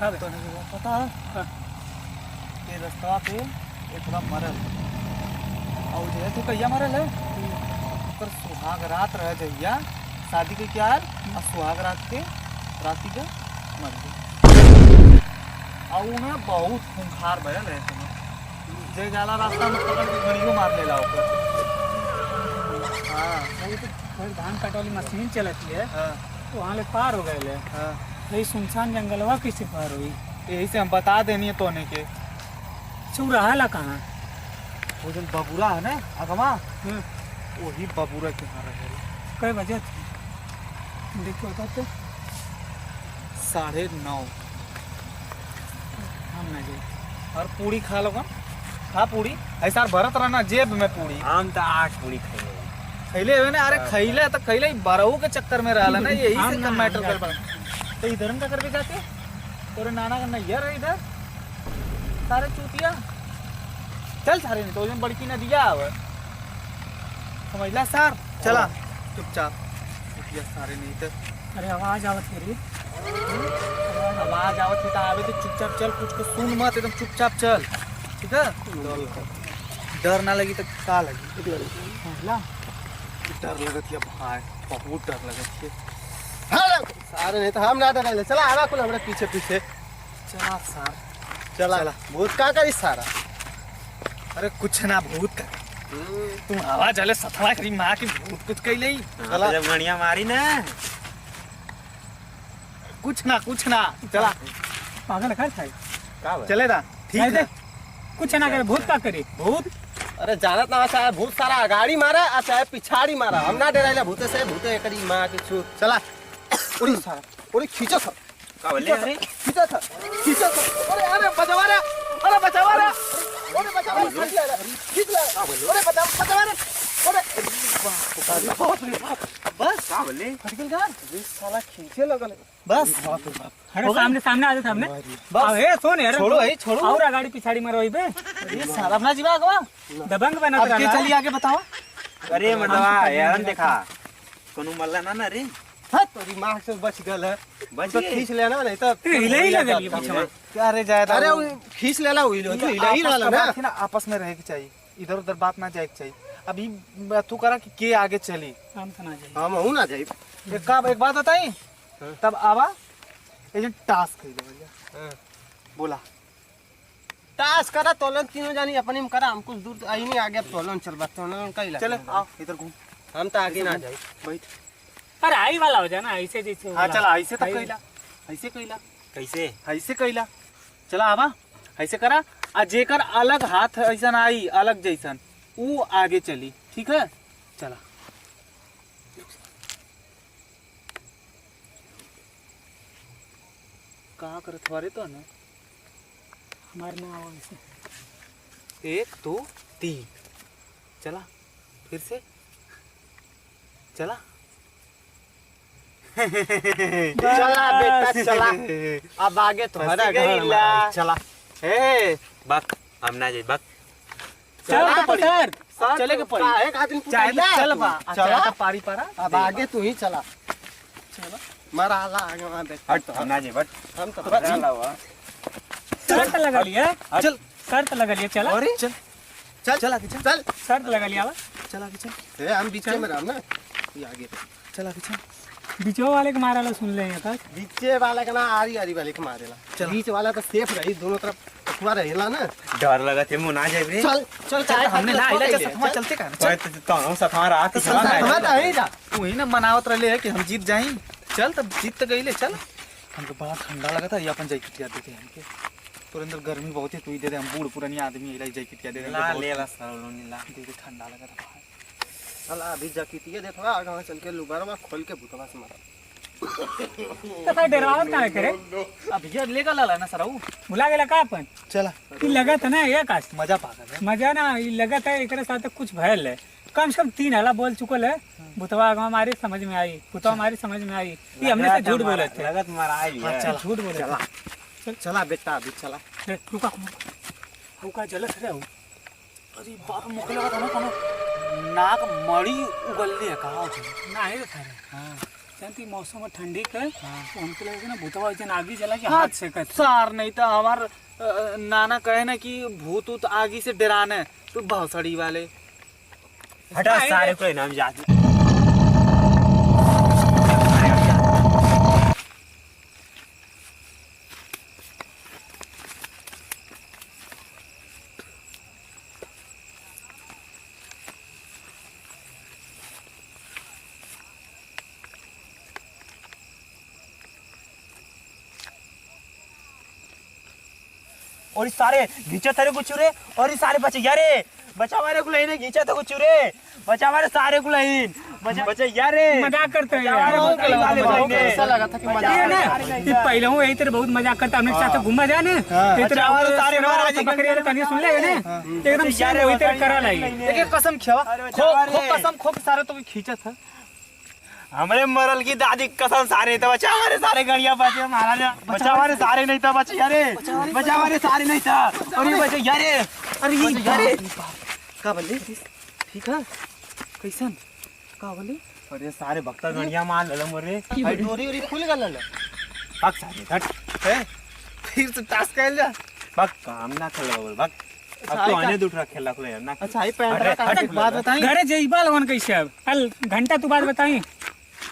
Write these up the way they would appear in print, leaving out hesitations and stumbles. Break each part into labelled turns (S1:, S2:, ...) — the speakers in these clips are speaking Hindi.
S1: कब तो नहीं पता है ये रास्ता पे एक थोड़ा मरल और जो है तो कहिया मरल है पर सुहाग रात रह जइया शादी के क्या और सुहाग रात के राती के मर गए और उन्हें बहुत खूंखार भयल है तुम्हें जे जाला रास्ता में पकड़ के गड़ियों मार लेला ऊपर। हाँ
S2: वो तो धान कटवाली मशीन चलती है
S1: हाँ
S2: तो वहाँ ले पार हो गए।
S1: हाँ
S2: यही सुनसान जंगलवा कैसे पार हुई?
S1: यही से हम बता देनी है तोने के
S2: चौराहा ला कहाँ?
S1: वो जो बबूरा है ना अगवा वही बबूरा के यहाँ रहे
S2: कई बजे थे देखो बताते
S1: 9:30
S2: हम ना जाए
S1: और पूरी खा लो खा पूरी ऐसा भरत रहना जेब में पूरी
S3: हम तो 8 पूरी खाए
S1: खैले हुए ना। अरे खैले तो खैले बरऊ के चक्कर में रहला ना यही से कम मैटर कर पड़ा तो इधर का करके जाते तेरे नाना का नैयर है इधर सारे चूतिया चल सारे नहीं तो जो बड़की नदिया आवे समझला सर चला चुपचाप चूतिया सारे नहीं तो
S2: अरे आवाज आवत है
S1: आवाज आवत है तो आवे तो चुपचाप चल कुछ को सुन मत एकदम चुपचाप चल ठीक है डर ना लगी तो का लगी डर लगत है भाई बहुत डर लगत है
S3: सारे नहीं तो हम ना डरे चला आवा कुल हमरा पीछे पीछे
S1: चला सर
S3: चला भूत का करी सारा
S1: अरे कुछ ना भूत का तुम आवाज आले सफा करी माँ की भूत कुछ कही नहीं
S3: चला जब गणिया मारी ना
S1: कुछ ना चला
S2: पागल कर था
S3: का
S1: चले ना ठीक है
S2: कुछ ना करे भूत का करे
S1: भूत
S3: अरे जानत ना चाहे भूत सारा आगाड़ी मारा आ चाहे पिछाड़ी मारा हम ना डराइला भूते से भूते एकरी मां के छू चला उड़ी सारा उड़ी खींचो था का बोले अरे खींचो था अरे अरे बचावा रे अरे बचावा रे खींच ले अरे बचावा रे
S1: बस
S3: का बोले
S1: फटकल का
S3: साला खींचे लगल
S1: बस
S2: अरे सामने आ जा सामने
S1: बस
S2: ए सुन यार
S1: छोड़ो भाई छोड़ो
S2: और गाड़ी पिछाड़ी मारो बे
S1: ये सारा अपना जीवा अगवा
S2: दबंग बना
S1: अब के चलिए आगे बताओ
S3: अरे मडवा यारन देखा कोनो मल्ला ना रे
S1: हां तोरी मां से बच गल है
S3: बच
S1: तो
S3: गए
S1: खींच लेना नहीं तो
S2: हिले ही लगल पीछे में
S1: क्या रे जायदा
S3: अरे खींच लेला हुई तो हिला ही रहला ना
S1: आपस में रहे के चाहिए इधर उधर बात ना जाए के चाहिए अभी तू करा कि के आगे चली
S2: हम तो ना जाए
S3: हम हूं ना जाई
S1: एक बात बताई तब आवा ये जो टास्क है भैया बोला
S3: टास करा तोलन तीनों जानी अपने में करा हम कुछ दूर आई नहीं आगे तोलन चल बा तोलन का इलाका
S1: चले आओ इधर घूम
S3: हम तो आगे ना जाई
S1: बैठ
S2: अरे आई वाला हो जाना ऐसे जैसे
S1: हाँ चला ऐसे तक कैला
S3: कैसे
S1: ऐसे कैला चला आवा ऐसे करा आ जेकर अलग हाथ ऐसा आई अलग जैसन वो आगे चली ठीक है चला कहाँ करत हमारे तो ना
S2: हमारे में आओ ऐसे
S1: 1 2 3 चला फिर से चला
S3: चला बेटा चला अब आगे तो हरा घर चला
S1: ए
S3: बक हम ना जाई बक
S2: चल तो पकड़
S1: चले के पड़ी
S3: एक आदमी
S1: चाहे तो चल बा
S3: चला
S1: चला पारी पारा
S3: अब आगे तू ही चला
S1: चला
S3: मरा आला आगे वहां देख हट हम ना जाई बट हम तो चला हुआ
S2: शर्त लगा लिया
S1: चल
S2: शर्त लगा लिया चला
S1: अरे चल चल चला के चल
S2: शर्त लगा लिया
S1: चला के चल
S3: ए हम बीचे में रहम ना ये आगे
S1: चला के चल
S2: बिचो वाले के मारा ला सुन ले तक
S3: बीचे वाला का ना आरी आरी वाले के मारेला बीच वाला तो सेफ रही दोनों तरफ अखवा रहेला ना
S4: डर लगा थे मुना जाए रे
S3: चल चल चाहे
S1: हमने ना आइला जैसे हम चलते का
S4: चल तो हम सफा रहा कि
S3: चल हम नहीं जा
S1: वही ना मनावत रहे है कि हम जीत जाई चल तब जीत तो गईले चल हमको बड़ा ठंडा लगा था ये अपन जैकेट क्या देते हैं हमके तो अंदर गर्मी बहुत है तू ही दे दे हम बूढ़ पुरानी आदमी इला जैकेट क्या दे दे
S4: ला ले ला सर लोनी ला
S1: दे दे ठंडा लगा था भाई
S3: चल अभी जकीतिए दे थोड़ा आगे चल के लुबारवा खोल के भूतवा से मारा
S2: तो काय डरावत काय करे
S1: अब ये लेगा लाला ना सराऊ
S2: भुला गेला का अपन
S1: चला
S2: ई लगत ना एक आस
S1: मजा पागल है
S2: मजा ना ई लगत है एकरे साथ कुछ भयल है कम से कम 3 हला बोल चुकल है भूतवा हमारी समझ में आई भूतवा हमारी समझ में आई ये हमने से झूठ बोले थे
S4: लगत मारा आई है
S1: चल
S2: झूठ बोले
S3: चला चला बेटा अभी चला
S2: थे रुका रुका जलस रे
S1: अरे बाप मुकला था ना कोनो नाक मड़ी उगलली है कहा
S2: ना है रे
S1: हां
S2: जानती मौसम में ठंडी के उनके लगे ना भूतवा वैसे आगी जला के
S1: हाँ,
S2: हाथ सेकत
S1: सार नहीं तो हमार नाना कहे ना कि भूत उत आगी से डराने तो भौसड़ी वाले
S4: हटा सारे को नाम जाते और इस सारे घीचा थारे को चुरे और इस सारे बचे यारे बचा मारे को लाइन घीचा था को चुरे बचा मारे सारे को लाइन बचा यारे
S2: मजाक करते हैं
S4: यार,
S2: यार।
S4: कई वाले भाई
S3: ऐसा लगा था कि
S2: ये
S3: मजा
S2: ना ये पहले हूँ यही तेरे बहुत मजाक करता हमने साथ घूमा जाए ना ये तेरे
S4: बचावा तो सारे महाराज की
S2: बकरी वाले कहानी सुन ले ना एकदम यार वही तेरे करा लाई
S1: एक कसम खियावा खो कसम खो के सारे तो खींचा था
S4: हमारे मरल की दादी कसम सारे तो बचा हमारे सारे गड़िया बचे महाराज बचा हमारे सारे नहीं था बचे यारे बचा हमारे सारे नहीं था और ये बचे यारे
S1: अरे ये यारे का बोले ठीक है कैसन का बोले
S4: अरे सारे भक्ता गड़िया मार ले मोरे
S3: भाई डोरी ओरी खुल गल
S4: भग सारे हट
S1: फिर से टास्क कर जा
S4: भग काम ना खेलो बोल भग अब तो आने दूसरा खेला को यार ना
S3: अच्छा ये पैंट
S4: अरे,
S3: का
S1: एक बात बताई
S2: घरे जइबा लोगन कैसे अब कल घंटा तू बात बताई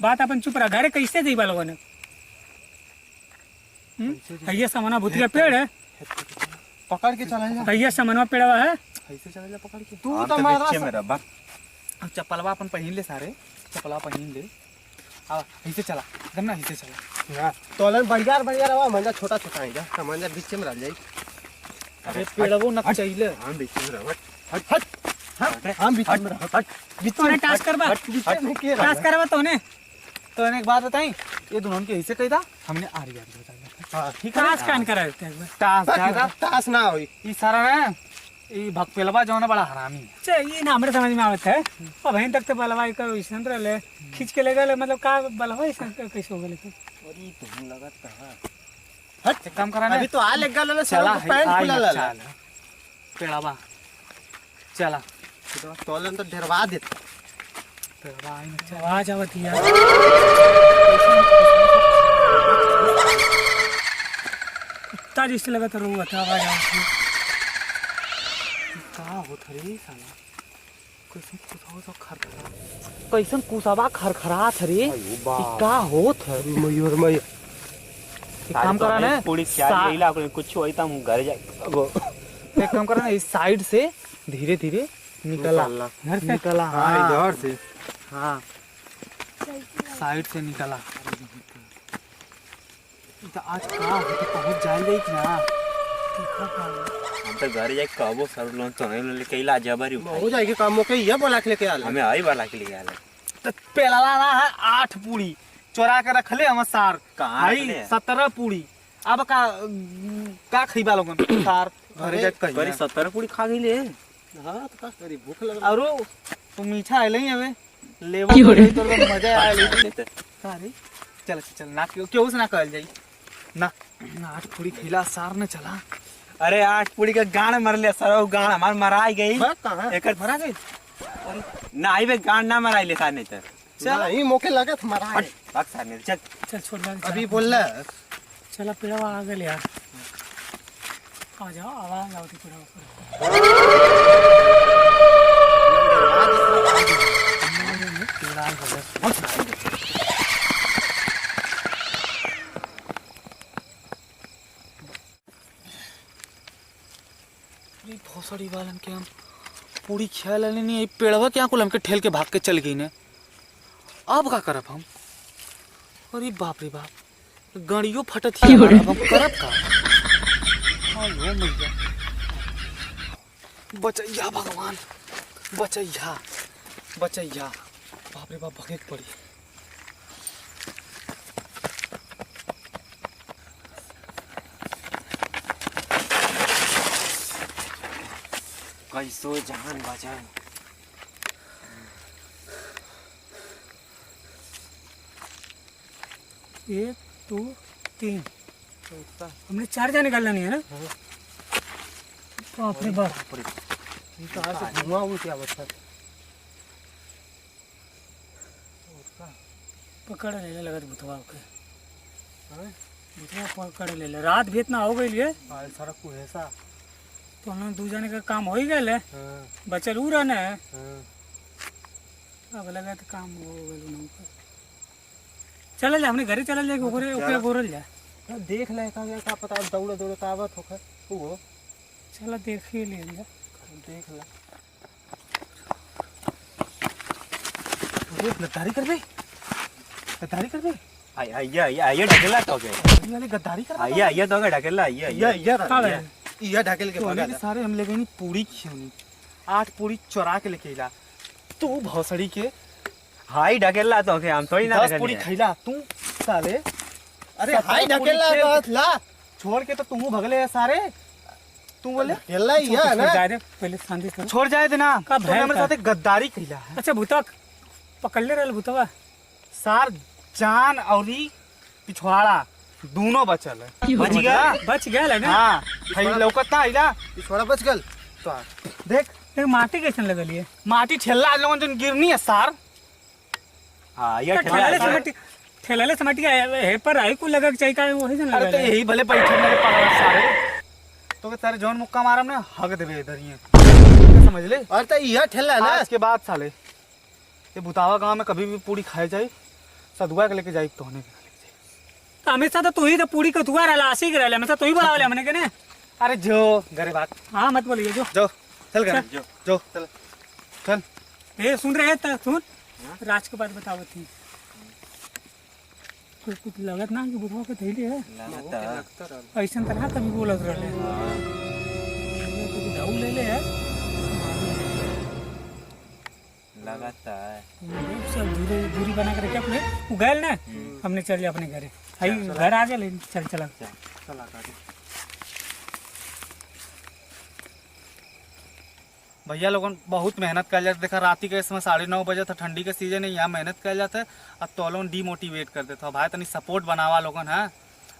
S2: बात अपन चुप रहा घरे कैसे जइबा लोगन भैया समना भूतिया पेड़ है
S3: पकड़ के चला जा
S2: भैया समनवा पेड़वा है
S1: ऐसे चले जा पकड़ के
S3: तू
S4: हम
S3: तो
S4: तो
S3: मारा
S4: बच्चे मेरा भग
S1: चप्पलवा अपन पहन ले सारे चप्पलवा पहन ले आ ऐसे चला गन्ना ऐसे चला
S3: तोलन बढ़िया रहा मंजा छोटा छोटा है जा समझ बीच में रह जाई
S1: अरे पेड़वो न चाहिए
S4: हम बीच में रह
S3: हट हम बीच में रह
S2: बीच में टास्क करबा
S3: बीच में के
S2: टास्क करबा तोने
S1: तो एक बात बताई ये दोनों के ऐसे कही था हमने आरी आरी बताया
S3: हां
S1: ठीक है
S2: टास्क कान करा देते हैं
S1: टास्क जाएगा
S3: तास ना होई
S1: ई सारा ना ई भक्पेलवा जो है ना बड़ा हरामी है
S2: अच्छा ये ना हमरे समझ में आवत है अब वहीं तक तो बलवाई का वैसन रहले खींच के ले गए मतलब का बलवाई ऐसा कैसे हो गए
S4: अरे तुम लगत कहां
S1: हट एक काम करा ना
S3: अभी तो आ लग गल
S1: चला
S3: पैंट खुला ला
S1: चल पेड़वा चला
S3: तोलन तो ढेरवा दे
S1: पेड़वा आई ना
S2: आवाज आवत है कुत्ता जैसे लगा तो रोवा था आवाज आवत है
S1: का होत रे साला कैसन कुसावा तो खरखरा कैसन कुसावा खरखरात रे ई का होत है
S3: मयूर मयूर
S1: एक काम करा ना
S4: पूरी क्या लेला कुछ होई त हम घर जाए
S1: एक काम करा ना इस साइड से धीरे धीरे निकला
S2: घर से
S1: निकला
S3: हां
S1: हाँ
S3: इधर से
S1: हाँ साइड से निकला तो आज का होते पहुंच जाएंगे कि ना
S4: हम तो घर जाए कबो सर लोन तो नहीं ले कैला जबरी
S3: हो जाएगी काम के ये बोला के लेके आले
S4: हमें आई वाला के लिए आले
S1: तो पहला लाना है 8 पूड़ी चोरा के रख ले हम सार
S4: कहाँ
S1: भाई
S4: रखले?
S1: 17 पूड़ी अब का खइबा लोगन सार घरे जाके
S4: करी
S1: कही
S4: 70 पूरी खा गईले
S3: हां तो का करी भूख लग
S1: और तू मीठा आइले ही हवे लेवल तो मजा आइले अरे चल चल ना क्यों से ना कहल जाई ना 8 पूड़ी खिला सार ने चला
S4: अरे 8 पूरी का गान मर ले सर गान हमार मराई गई
S3: कहां
S4: एकर
S1: मरा गई
S4: ना आई बे गान ना मराई ले साने तो
S3: चल ही मौके लगा तुम्हारा
S4: हट भाग साने चल
S2: चल छोड़ दे
S3: अभी बोल ले
S2: चला पेड़वा आ गए यार आ जाओ आवाज आवती पेड़वा
S1: भोसड़ी वालन के हम पूरी ख्याल आले नहीं पेड़वा क्या कुल हमके ठेल के भाग के चल गई ने अब का करब हम अरे बाप रे बाप गड़ियों फटत ही अब हम करब का आयो मैया बचैया भगवान बचैया बचैया बाप रे बाप भगे के पड़ी
S4: कैसो जान बचा
S2: 1 2 3 हमने 4 जने निकालना नहीं है ना बाप रे बाप
S3: कहां से घुमा वो क्या बता
S2: पकड़ ले लगत भूतवा के। भूतवा पकड़ ले रात भी इतना हो गई है
S1: आज सारा कुहेसा।
S2: तो हम दू जने का काम हो ही गए बचल ऊ रहने अब लगा तो काम हो गए। चल जाए अपने घरे चल जाए ओकरे ओकरे बोरल जाए।
S1: देख ले का पता दौड़े दौड़े का आवत होकर वो
S2: चल देख ही ले जा।
S1: देख ले गद्दारी कर बे गद्दारी कर बे
S4: आइया ढकेला तो के
S1: वाली गद्दारी कर
S4: आइया तो के ढकेला आइया
S2: का बे
S3: ये ढकेल के
S1: तोहने
S3: भगा
S1: के सारे हम ले गए पूरी खियौनी 8 पूरी चुरा के लेके आइला तू भौसड़ी के
S4: हाई ढकेला तो के हम थोड़ी ना
S1: 10 पूरी खैला तू साले
S3: अरे हाय ढकेल ला
S1: छोड़ के तो तू भगले है सारे तू बोले
S3: ढकेला ही है ना।
S2: जा रे पहले शांति कर।
S1: छोड़ जाए देना
S2: का
S1: तूने
S2: भैल
S1: हमारे
S2: का?
S1: साथ गद्दारी कैला है
S2: अच्छा भूतवा पकड़ ले रहल भूतवा
S1: सार जान औरी पिछवाड़ा दोनों बचल है
S4: बच गया
S2: बच गया ना।
S1: हाँ भाई लौकत ना आइला
S3: पिछवाड़ा बच गल
S1: तो देख
S2: एक माटी कैसन लगल है
S1: माटी ठेला आज लोगन जन गिरनी है सार
S4: हां ये
S2: ठेलाले से माटी ठेलाले से माटी है पर आई को लगा चाहिए का वही जन
S1: अरे तो
S2: लगा
S1: यही भले बैठे मेरे पास सारे तो के तारे जौन मुक्का मारम ने हग देबे इधर ही समझ ले
S3: और तो ये ठेला ना।
S1: आज के बाद साले ये भुतावा गांव में कभी भी पूरी खाए जाए सदुआ के लेके जाई तो होने
S2: तो हमेशा तो तू ही तो पूरी का तुआ रहला आसी रहला हमेशा तू ही बोलावले हमने के ने।
S1: अरे जो गरे बात
S2: हां मत बोलिए जो
S1: जो चल घर जो चल चल
S2: ए सुन रहे त सुन राज के बात बताओ थी कुछ लगत ना कि बुढ़वा के थैली है ऐसा तरह कभी बोलत रहले दाऊ ले ले है
S4: लगाता है
S2: सब दूरी बना के रखे अपने वो गए ना हमने चल अपने घरे आई घर आ गए चल चला
S1: चला गाड़ी भैया लोगन बहुत मेहनत कर जाते देखा राती के इसमें 9:30 बजे था ठंडी के सीजन है यहाँ मेहनत कर जाते अब तो लोग डीमोटिवेट कर देता भाई तनी सपोर्ट बनावा लोगन है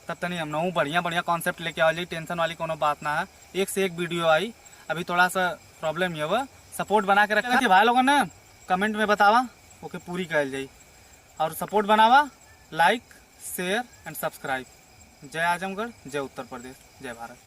S1: तब तनी हम नऊ बढ़िया बढ़िया कॉन्सेप्ट लेके आ जाए टेंशन वाली कोनो बात ना है एक से एक वीडियो आई अभी थोड़ा सा प्रॉब्लम ये हुआ सपोर्ट बना के रखना भाई लोगों ने कमेंट में बतावा ओके पूरी कर जाए और सपोर्ट बनावा लाइक शेयर एंड सब्सक्राइब। जय आजमगढ़ जय उत्तर प्रदेश जय भारत।